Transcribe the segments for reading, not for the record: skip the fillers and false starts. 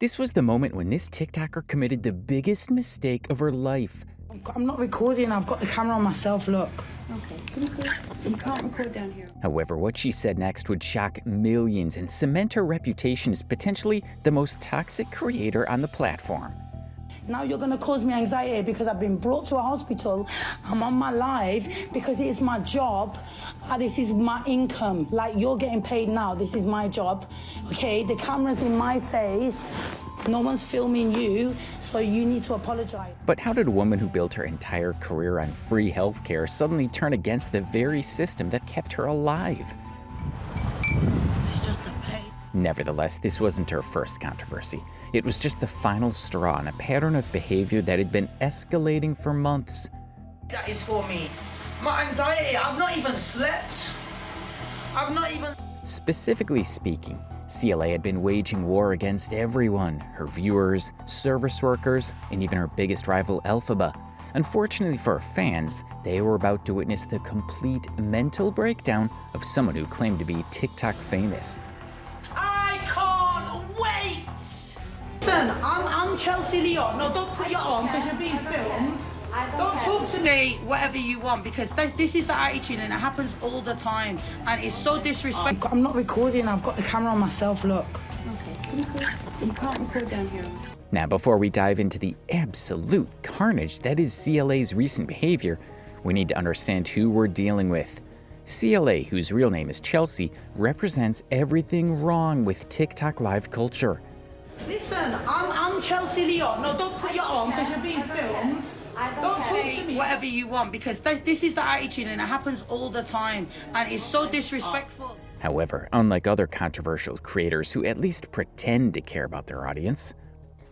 This was the moment when this TikToker committed the biggest mistake of her life. I'm not recording, I've got the camera on myself, look. Okay, you can't record down here. However, what she said next would shock millions and cement her reputation as potentially the most toxic creator on the platform. Now you're gonna cause me anxiety because I've been brought to a hospital. I'm on my live because it is my job. This is my income. Like, you're getting paid now, this is my job. Okay, the camera's in my face. No one's filming you, so you need to apologize. But how did a woman who built her entire career on free healthcare suddenly turn against the very system that kept her alive? It's just a pain. Nevertheless, this wasn't her first controversy. It was just the final straw in a pattern of behavior that had been escalating for months. That is for me. My anxiety, I've not even slept. I've not even... Specifically speaking, CLA had been waging war against everyone, her viewers, service workers, and even her biggest rival, Alphaba. Unfortunately for her fans, they were about to witness the complete mental breakdown of someone who claimed to be TikTok famous. I can't wait! Listen, I'm Chelsea Leon. No, don't put your arm because you're being filmed. Don't talk to me whatever you want, because this is the attitude and it happens all the time and it's so disrespectful. I'm not recording, I've got the camera on myself, look. Okay, you can't record down here. Now, before we dive into the absolute carnage that is CLA's recent behavior, we need to understand who we're dealing with. CLA, whose real name is Chelsea, represents everything wrong with TikTok live culture. Listen, I'm Chelsea Leon. No, don't put your arm because you're being filmed. Don't talk to me whatever you want, because this is the attitude and it happens all the time and it's so disrespectful. However, unlike other controversial creators who at least pretend to care about their audience,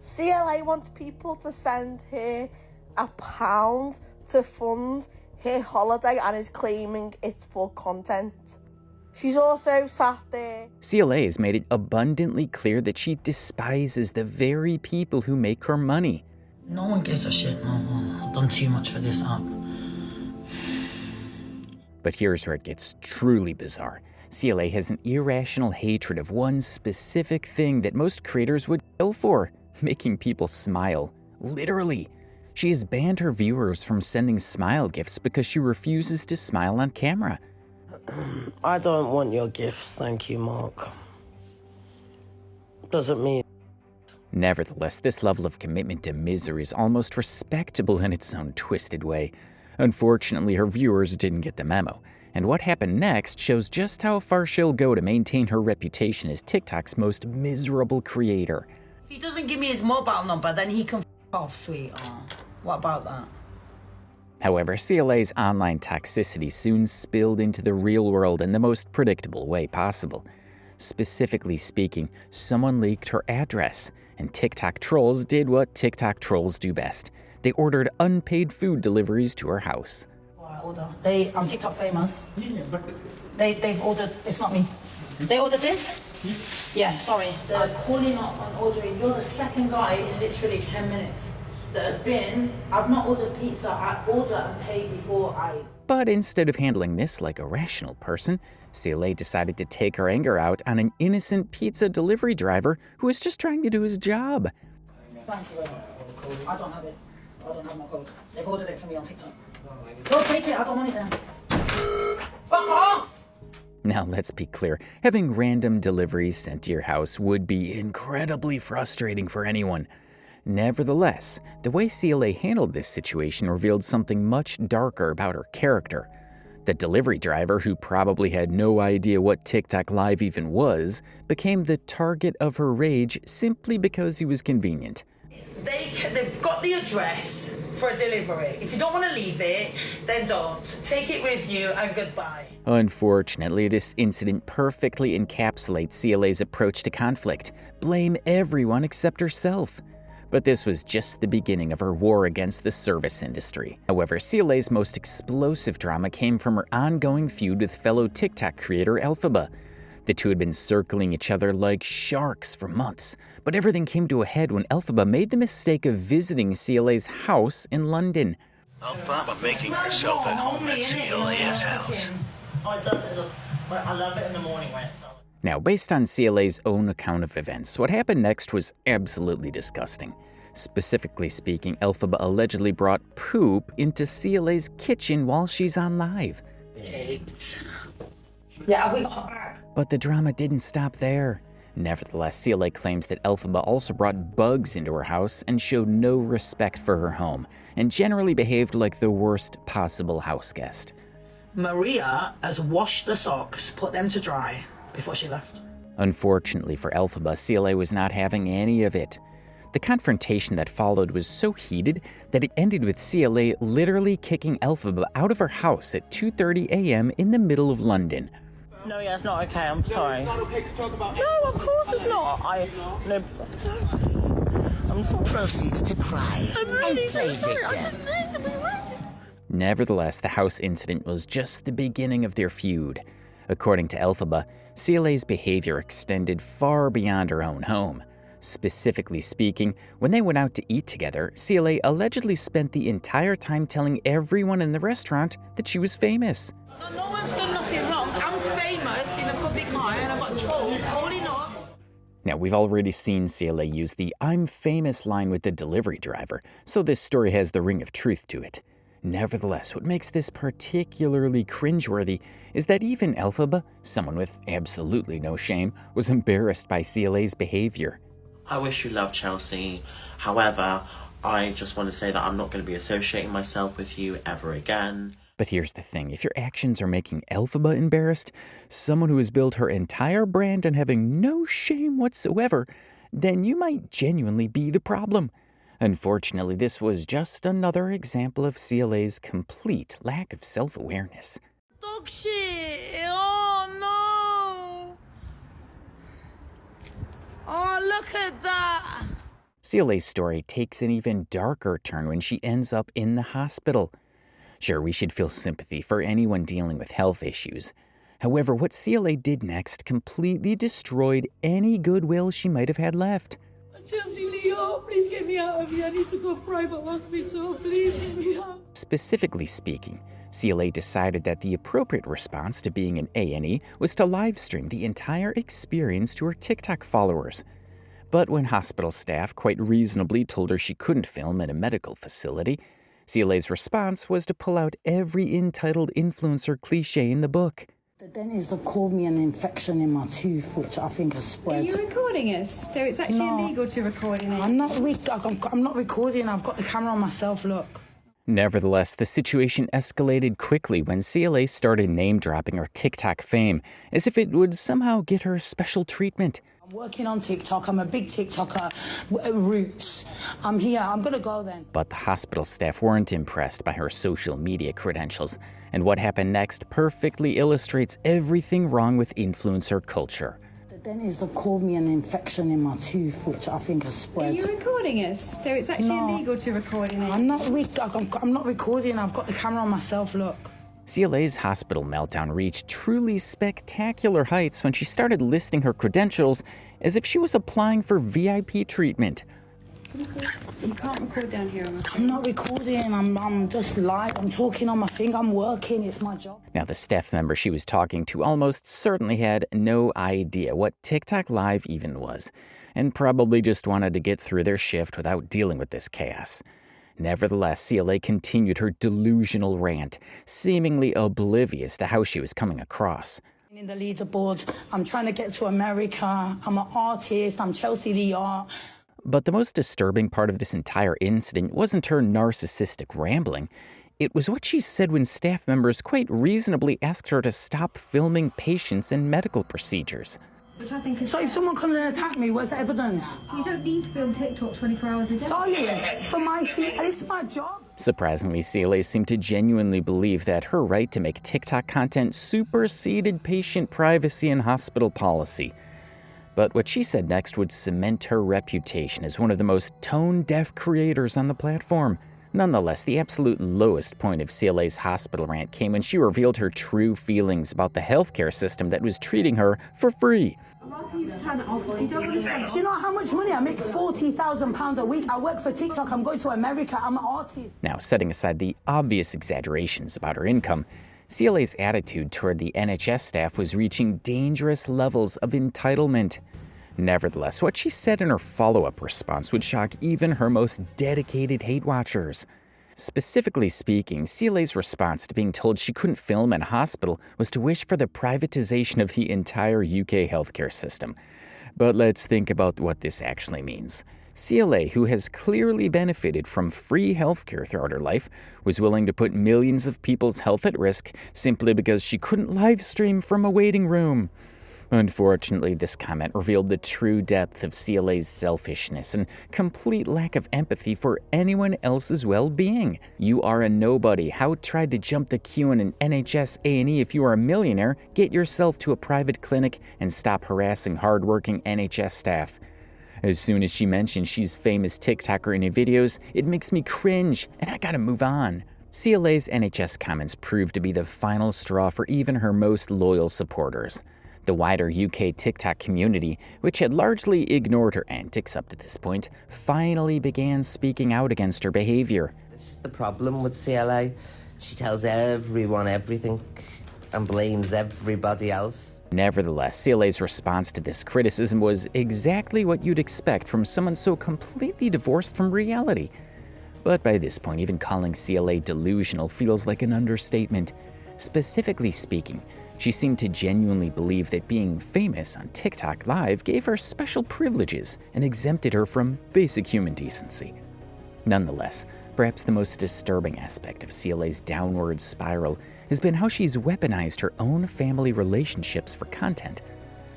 CLA wants people to send her £1 to fund her holiday and is claiming it's for content. She's also sat there. CLA has made it abundantly clear that she despises the very people who make her money. No one gives a shit. No, I've done too much for this app. But here's where it gets truly bizarre. CLA has an irrational hatred of one specific thing that most creators would kill for: making people smile. Literally. She has banned her viewers from sending smile gifts because she refuses to smile on camera. I don't want your gifts, thank you, Mark. Doesn't mean... Nevertheless, this level of commitment to misery is almost respectable in its own twisted way. Unfortunately, her viewers didn't get the memo, and what happened next shows just how far she'll go to maintain her reputation as TikTok's most miserable creator. If he doesn't give me his mobile number, then he can f*** off, sweetheart. What about that? However, CLA's online toxicity soon spilled into the real world in the most predictable way possible. Specifically speaking, someone leaked her address, and TikTok trolls did what TikTok trolls do best. They ordered unpaid food deliveries to her house. I order. I'm TikTok famous. They've ordered, it's not me. They ordered this? Yeah, sorry. They're calling up and ordering. You're the second guy in literally 10 minutes that has been, I've not ordered pizza, I order and pay before I... But instead of handling this like a rational person, CLA decided to take her anger out on an innocent pizza delivery driver who was just trying to do his job. Thank you very much. I don't have it. I don't have my code. They've ordered it for me on TikTok. Don't take it, I don't want it then. Fuck off! Now let's be clear, having random deliveries sent to your house would be incredibly frustrating for anyone. Nevertheless, the way CLA handled this situation revealed something much darker about her character. The delivery driver, who probably had no idea what TikTok Live even was, became the target of her rage simply because he was convenient. They've got the address for a delivery. If you don't want to leave it, then don't. Take it with you and goodbye. Unfortunately, this incident perfectly encapsulates CLA's approach to conflict. Blame everyone except herself. But this was just the beginning of her war against the service industry. However, CLA's most explosive drama came from her ongoing feud with fellow TikTok creator Alphaba. The two had been circling each other like sharks for months, but everything came to a head when Alphaba made the mistake of visiting CLA's house in London. Alphaba making herself at home at CLA's house. Oh, it does, but I love it in the morning when it's not. Now, based on CLA's own account of events, what happened next was absolutely disgusting. Specifically speaking, Alphaba allegedly brought poop into CLA's kitchen while she's on live. Yeah, we got back. But the drama didn't stop there. Nevertheless, CLA claims that Alphaba also brought bugs into her house and showed no respect for her home, and generally behaved like the worst possible house guest. Maria has washed the socks, put them to dry before she left. Unfortunately for Alphaba, CLA was not having any of it. The confrontation that followed was so heated that it ended with CLA literally kicking Alphaba out of her house at 2:30 a.m. in the middle of London. No, yeah, it's not okay. I'm sorry. It's not okay to talk about. No, of course it's not. No. I'm sorry. Proceeds to cry and play victim. Nevertheless, the house incident was just the beginning of their feud. According to Alphaba, CLA's behavior extended far beyond her own home. Specifically speaking, when they went out to eat together, CLA allegedly spent the entire time telling everyone in the restaurant that she was famous. No one's done nothing wrong. I'm famous in the public eye and I've got trolls calling up. Now, we've already seen CLA use the "I'm famous" line with the delivery driver, so this story has the ring of truth to it. Nevertheless, what makes this particularly cringeworthy is that even Alphaba, someone with absolutely no shame, was embarrassed by CLA's behavior. I wish you loved Chelsea. However, I just want to say that I'm not going to be associating myself with you ever again. But here's the thing, if your actions are making Alphaba embarrassed, someone who has built her entire brand and having no shame whatsoever, then you might genuinely be the problem. Unfortunately, this was just another example of CLA's complete lack of self-awareness. Dog shit. Oh no. Oh, look at that. CLA's story takes an even darker turn when she ends up in the hospital. Sure, we should feel sympathy for anyone dealing with health issues. However, what CLA did next completely destroyed any goodwill she might have had left. Chelsea, Leo, please get me out of here. I need to go to private hospital. Please get me out. Specifically speaking, CLA decided that the appropriate response to being an A&E was to live stream the entire experience to her TikTok followers. But when hospital staff quite reasonably told her she couldn't film in a medical facility, CLA's response was to pull out every entitled influencer cliche in the book. The dentist have called me an infection in my tooth, which I think has Are spread. you recording us? So it's actually illegal to record in it? I'm not recording. I've got the camera on myself, look. Nevertheless, the situation escalated quickly when CLA started name-dropping her TikTok fame, as if it would somehow get her special treatment. I'm working on TikTok. I'm a big TikToker. Roots. I'm here. I'm going to go then. But the hospital staff weren't impressed by her social media credentials, and what happened next perfectly illustrates everything wrong with influencer culture. The dentist have called me an infection in my tooth, which I think has Are spread. you recording us? So it's actually illegal to record in it? I'm not recording. I've got the camera on myself, look. CLA's hospital meltdown reached truly spectacular heights when she started listing her credentials as if she was applying for VIP treatment. You can't record down here. I'm not recording. I'm just live. I'm talking on my thing. I'm working. It's my job. Now, the staff member she was talking to almost certainly had no idea what TikTok Live even was, and probably just wanted to get through their shift without dealing with this chaos. Nevertheless, CLA continued her delusional rant, seemingly oblivious to how she was coming across. In the leaderboard, I'm trying to get to America. I'm an artist. I'm Chelsea Leo. But the most disturbing part of this entire incident wasn't her narcissistic rambling. It was what she said when staff members quite reasonably asked her to stop filming patients and medical procedures. Which I think is... So if someone comes and attack me, where's the evidence? You don't need to be on TikTok 24 hours a day. Darling, for my seat, it's my job. Surprisingly, CLA seemed to genuinely believe that her right to make TikTok content superseded patient privacy and hospital policy. But what she said next would cement her reputation as one of the most tone-deaf creators on the platform. Nonetheless, the absolute lowest point of CLA's hospital rant came when she revealed her true feelings about the healthcare system that was treating her for free. I'm asking you to turn it off. If you don't want to turn it off. Do you know how much money I make? £40,000 a week. I work for TikTok. I'm going to America. I'm an artist. Now, setting aside the obvious exaggerations about her income, CLA's attitude toward the NHS staff was reaching dangerous levels of entitlement. Nevertheless, what she said in her follow-up response would shock even her most dedicated hate watchers. Specifically speaking, CLA's response to being told she couldn't film in a hospital was to wish for the privatization of the entire UK healthcare system. But let's think about what this actually means. CLA, who has clearly benefited from free healthcare throughout her life, was willing to put millions of people's health at risk simply because she couldn't live stream from a waiting room. Unfortunately, this comment revealed the true depth of CLA's selfishness and complete lack of empathy for anyone else's well-being. You are a nobody. How tried to jump the queue in an NHS A&E if you are a millionaire? Get yourself to a private clinic and stop harassing hardworking NHS staff. As soon as she mentions she's famous TikToker in her videos, it makes me cringe, and I gotta move on. CLA's NHS comments proved to be the final straw for even her most loyal supporters. The wider UK TikTok community, which had largely ignored her antics up to this point, finally began speaking out against her behavior. This is the problem with CLA. She tells everyone everything and blames everybody else. Nevertheless, CLA's response to this criticism was exactly what you'd expect from someone so completely divorced from reality. But by this point, even calling CLA delusional feels like an understatement. Specifically speaking, she seemed to genuinely believe that being famous on TikTok Live gave her special privileges and exempted her from basic human decency. Nonetheless, perhaps the most disturbing aspect of CLA's downward spiral has been how she's weaponized her own family relationships for content.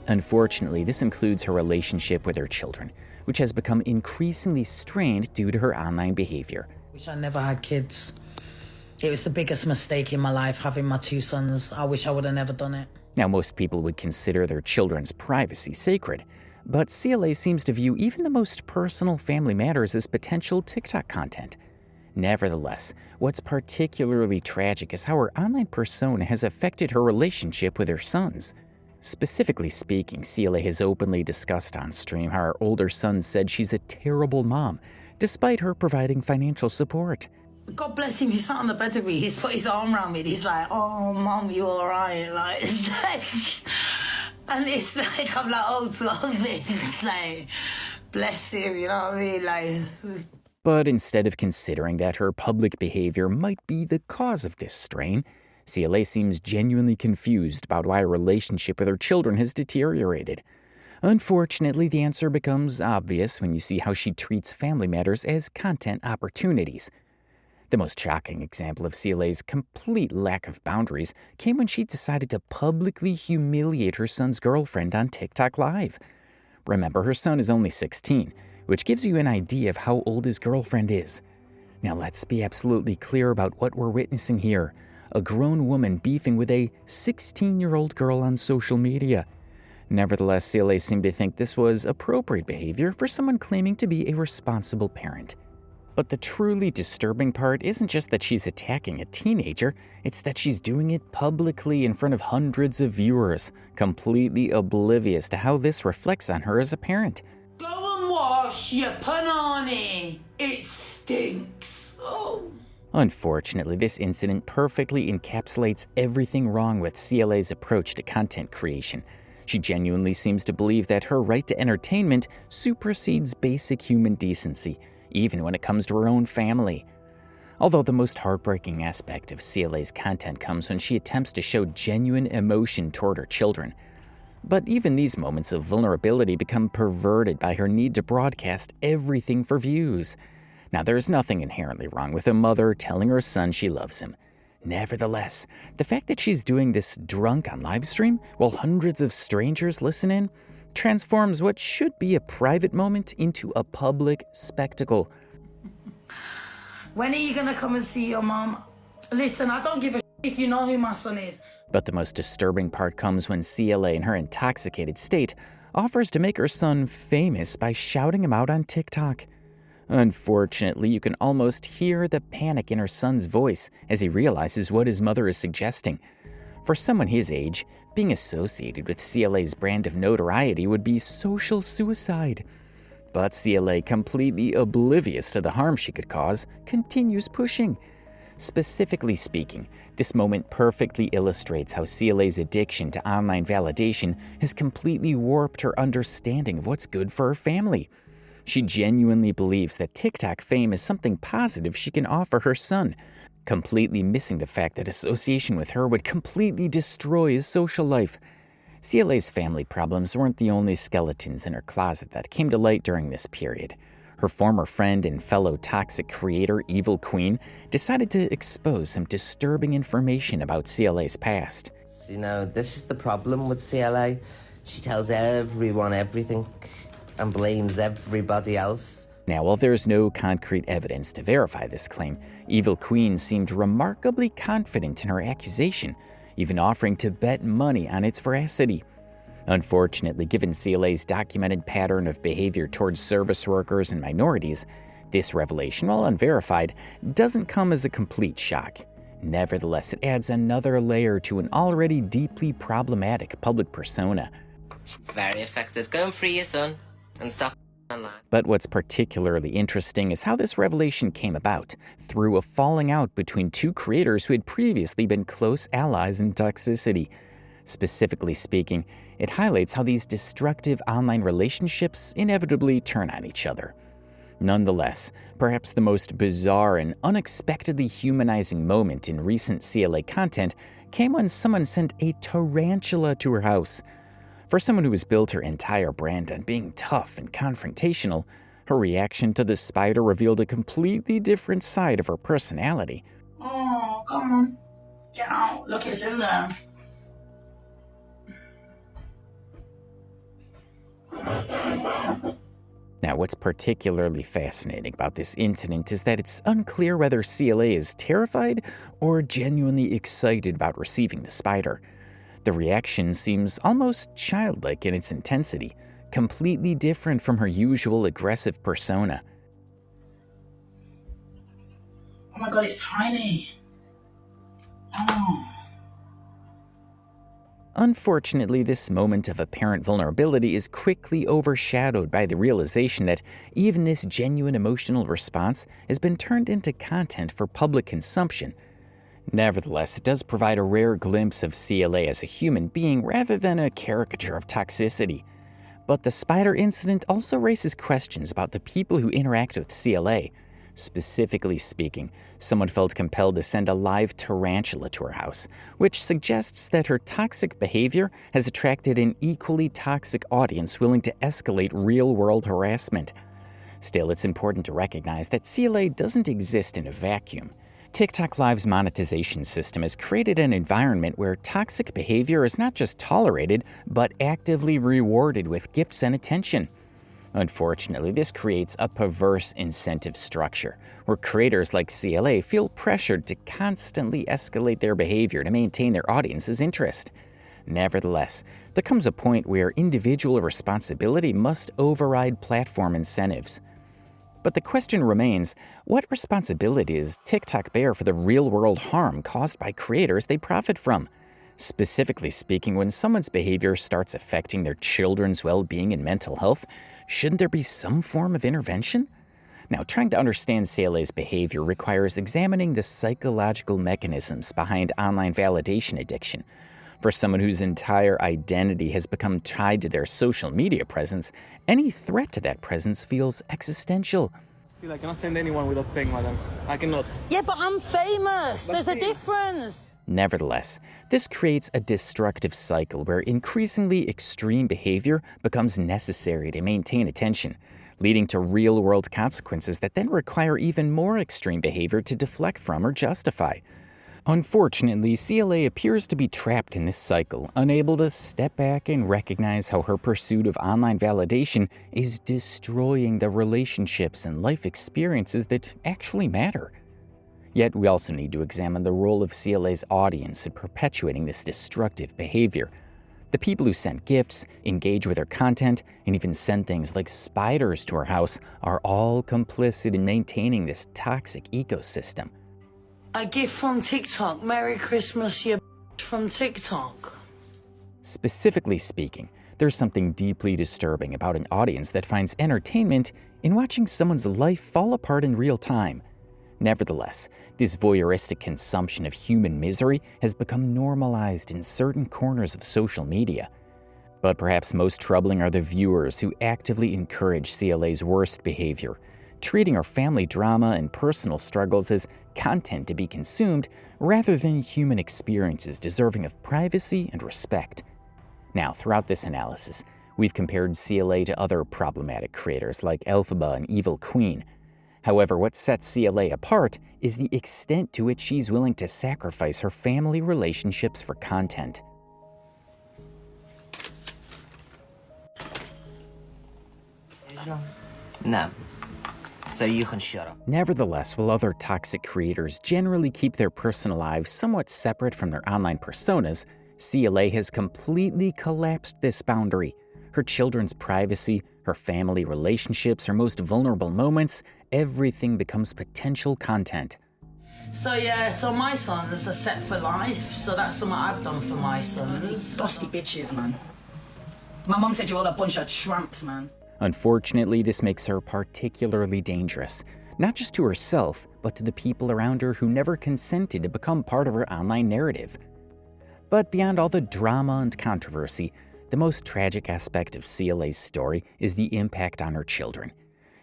Unfortunately, this includes her relationship with her children, which has become increasingly strained due to her online behavior. Wish I never had kids. It was the biggest mistake in my life, having my 2 sons. I wish I would have never done it. Now, most people would consider their children's privacy sacred, but CLA seems to view even the most personal family matters as potential TikTok content. Nevertheless, what's particularly tragic is how her online persona has affected her relationship with her sons. Specifically speaking, CLA has openly discussed on stream how her older son said she's a terrible mom, despite her providing financial support. God bless him, he sat on the bed with me, he's put his arm around me, and he's like, oh, Mum, you all right? Like, and it's like, I'm like, oh, God, it's like, bless him, you know what I mean? Like. But instead of considering that her public behavior might be the cause of this strain, CLA seems genuinely confused about why her relationship with her children has deteriorated. Unfortunately, the answer becomes obvious when you see how she treats family matters as content opportunities. The most shocking example of CLA's complete lack of boundaries came when she decided to publicly humiliate her son's girlfriend on TikTok Live. Remember, her son is only 16, which gives you an idea of how old his girlfriend is. Now let's be absolutely clear about what we're witnessing here. A grown woman beefing with a 16-year-old girl on social media. Nevertheless, CLA seemed to think this was appropriate behavior for someone claiming to be a responsible parent. But the truly disturbing part isn't just that she's attacking a teenager, it's that she's doing it publicly in front of hundreds of viewers, completely oblivious to how this reflects on her as a parent. Go and wash your panani. It stinks. Oh. Unfortunately, this incident perfectly encapsulates everything wrong with CLA's approach to content creation. She genuinely seems to believe that her right to entertainment supersedes basic human decency, even when it comes to her own family. Although the most heartbreaking aspect of CLA's content comes when she attempts to show genuine emotion toward her children. But even these moments of vulnerability become perverted by her need to broadcast everything for views. Now, there's nothing inherently wrong with a mother telling her son she loves him. Nevertheless, the fact that she's doing this drunk on livestream while hundreds of strangers listen in transforms what should be a private moment into a public spectacle. When are you gonna come and see your mom? Listen, I don't give a if you know who my son is. But the most disturbing part comes when CLA, in her intoxicated state, offers to make her son famous by shouting him out on TikTok. Unfortunately, you can almost hear the panic in her son's voice as he realizes what his mother is suggesting. For someone his age, being associated with CLA's brand of notoriety would be social suicide. But CLA, completely oblivious to the harm she could cause, continues pushing. Specifically speaking, this moment perfectly illustrates how CLA's addiction to online validation has completely warped her understanding of what's good for her family. She genuinely believes that TikTok fame is something positive she can offer her son, completely missing the fact that association with her would completely destroy his social life. CLA's family problems weren't the only skeletons in her closet that came to light during this period. Her former friend and fellow toxic creator, Evil Queen, decided to expose some disturbing information about CLA's past. You know, this is the problem with CLA. She tells everyone everything and blames everybody else. Now, while there's no concrete evidence to verify this claim, Evil Queen seemed remarkably confident in her accusation, even offering to bet money on its veracity. Unfortunately, given CLA's documented pattern of behavior towards service workers and minorities, this revelation, while unverified, doesn't come as a complete shock. Nevertheless, it adds another layer to an already deeply problematic public persona. It's very effective. Go and free your son and stop online. But what's particularly interesting is how this revelation came about, through a falling out between two creators who had previously been close allies in toxicity. Specifically speaking, it highlights how these destructive online relationships inevitably turn on each other. Nonetheless, perhaps the most bizarre and unexpectedly humanizing moment in recent CLA content came when someone sent a tarantula to her house. For someone who has built her entire brand on being tough and confrontational, her reaction to the spider revealed a completely different side of her personality. Oh, come on. Get out. Look, it's in there. Now, what's particularly fascinating about this incident is that it's unclear whether CLA is terrified or genuinely excited about receiving the spider. The reaction seems almost childlike in its intensity, completely different from her usual aggressive persona. Oh my god, it's tiny. Oh. Unfortunately, this moment of apparent vulnerability is quickly overshadowed by the realization that even this genuine emotional response has been turned into content for public consumption. Nevertheless, it does provide a rare glimpse of CLA as a human being rather than a caricature of toxicity. But the spider incident also raises questions about the people who interact with CLA. Specifically speaking, someone felt compelled to send a live tarantula to her house, which suggests that her toxic behavior has attracted an equally toxic audience willing to escalate real-world harassment. Still, it's important to recognize that CLA doesn't exist in a vacuum. TikTok Live's monetization system has created an environment where toxic behavior is not just tolerated, but actively rewarded with gifts and attention. Unfortunately, this creates a perverse incentive structure, where creators like CLA feel pressured to constantly escalate their behavior to maintain their audience's interest. Nevertheless, there comes a point where individual responsibility must override platform incentives. But the question remains, what responsibility does TikTok bear for the real-world harm caused by creators they profit from? Specifically speaking, when someone's behavior starts affecting their children's well-being and mental health, shouldn't there be some form of intervention? Now, trying to understand CLA's behavior requires examining the psychological mechanisms behind online validation addiction. For someone whose entire identity has become tied to their social media presence, any threat to that presence feels existential. I cannot send anyone without paying, madam. I cannot. Yeah, but I'm famous. There's a difference. Nevertheless, this creates a destructive cycle where increasingly extreme behavior becomes necessary to maintain attention, leading to real-world consequences that then require even more extreme behavior to deflect from or justify. Unfortunately, CLA appears to be trapped in this cycle, unable to step back and recognize how her pursuit of online validation is destroying the relationships and life experiences that actually matter. Yet we also need to examine the role of CLA's audience in perpetuating this destructive behavior. The people who send gifts, engage with her content, and even send things like spiders to her house are all complicit in maintaining this toxic ecosystem. A gift from TikTok. Merry Christmas, you from TikTok. Specifically speaking, there's something deeply disturbing about an audience that finds entertainment in watching someone's life fall apart in real time. Nevertheless, this voyeuristic consumption of human misery has become normalized in certain corners of social media. But perhaps most troubling are the viewers who actively encourage CLA's worst behavior, treating our family drama and personal struggles as content to be consumed rather than human experiences deserving of privacy and respect. Now, throughout this analysis, we've compared CLA to other problematic creators like Alphaba and Evil Queen. However, what sets CLA apart is the extent to which she's willing to sacrifice her family relationships for content. No. So you can shut up. Nevertheless, while other toxic creators generally keep their personal lives somewhat separate from their online personas, CLA has completely collapsed this boundary. Her children's privacy, her family relationships, her most vulnerable moments, everything becomes potential content. So my sons are set for life, so that's something I've done for my sons. Dusty bitches, man. My mum said you're all a bunch of tramps, man. Unfortunately, this makes her particularly dangerous, not just to herself, but to the people around her who never consented to become part of her online narrative. But beyond all the drama and controversy, the most tragic aspect of CLA's story is the impact on her children.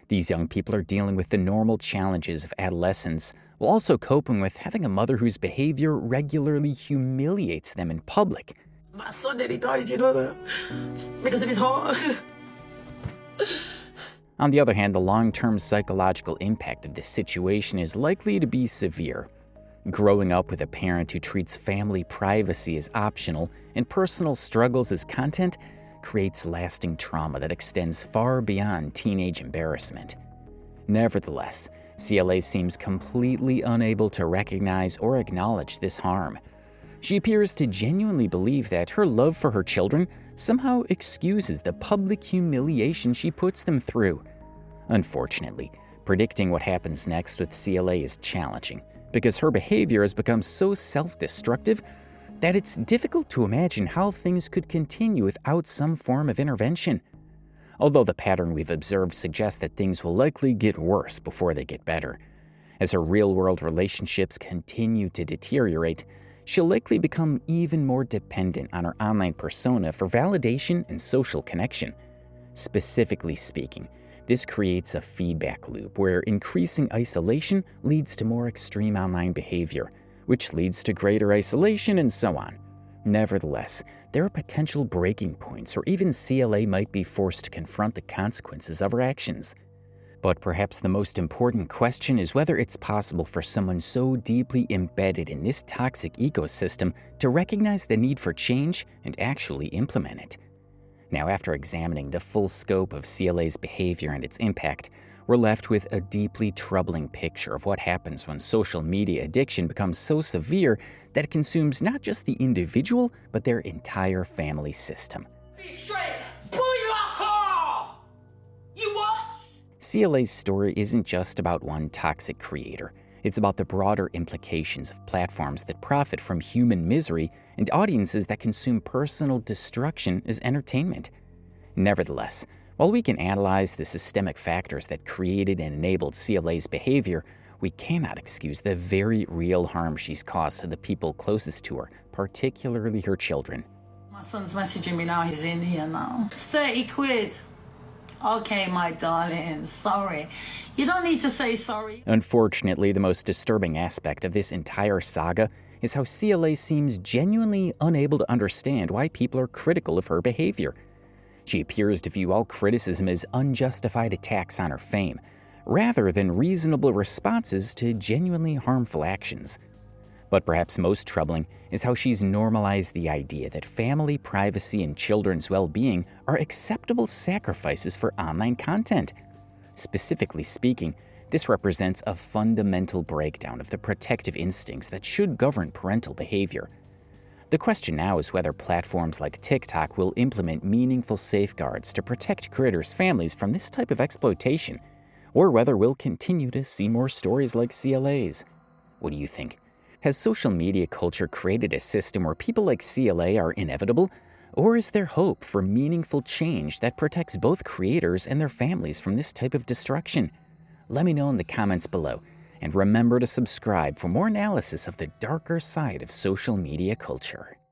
These young people are dealing with the normal challenges of adolescence, while also coping with having a mother whose behavior regularly humiliates them in public. My son nearly died, you know that? Because of his heart. On the other hand, the long-term psychological impact of this situation is likely to be severe. Growing up with a parent who treats family privacy as optional and personal struggles as content creates lasting trauma that extends far beyond teenage embarrassment. Nevertheless, CLA seems completely unable to recognize or acknowledge this harm. She appears to genuinely believe that her love for her children somehow excuses the public humiliation she puts them through. Unfortunately, predicting what happens next with CLA is challenging, because her behavior has become so self-destructive that it's difficult to imagine how things could continue without some form of intervention. Although the pattern we've observed suggests that things will likely get worse before they get better. As her real-world relationships continue to deteriorate, she'll likely become even more dependent on her online persona for validation and social connection. Specifically speaking, this creates a feedback loop where increasing isolation leads to more extreme online behavior, which leads to greater isolation and so on. Nevertheless, there are potential breaking points where even CLA might be forced to confront the consequences of her actions. But perhaps the most important question is whether it's possible for someone so deeply embedded in this toxic ecosystem to recognize the need for change and actually implement it. Now, after examining the full scope of CLA's behavior and its impact, we're left with a deeply troubling picture of what happens when social media addiction becomes so severe that it consumes not just the individual, but their entire family system. Be straight! Pull your car! You what? CLA's story isn't just about one toxic creator. It's about the broader implications of platforms that profit from human misery and audiences that consume personal destruction as entertainment. Nevertheless, while we can analyze the systemic factors that created and enabled CLA's behavior, we cannot excuse the very real harm she's caused to the people closest to her, particularly her children. My son's messaging me now, he's in here now. 30 quid. Okay, my darling, sorry. You don't need to say sorry. Unfortunately, the most disturbing aspect of this entire saga is how CLA seems genuinely unable to understand why people are critical of her behavior. She appears to view all criticism as unjustified attacks on her fame, rather than reasonable responses to genuinely harmful actions. But perhaps most troubling is how she's normalized the idea that family privacy and children's well-being are acceptable sacrifices for online content. Specifically speaking, this represents a fundamental breakdown of the protective instincts that should govern parental behavior. The question now is whether platforms like TikTok will implement meaningful safeguards to protect creators' families from this type of exploitation, or whether we'll continue to see more stories like CLA's. What do you think? Has social media culture created a system where people like CLA are inevitable, or is there hope for meaningful change that protects both creators and their families from this type of destruction? Let me know in the comments below. And remember to subscribe for more analysis of the darker side of social media culture.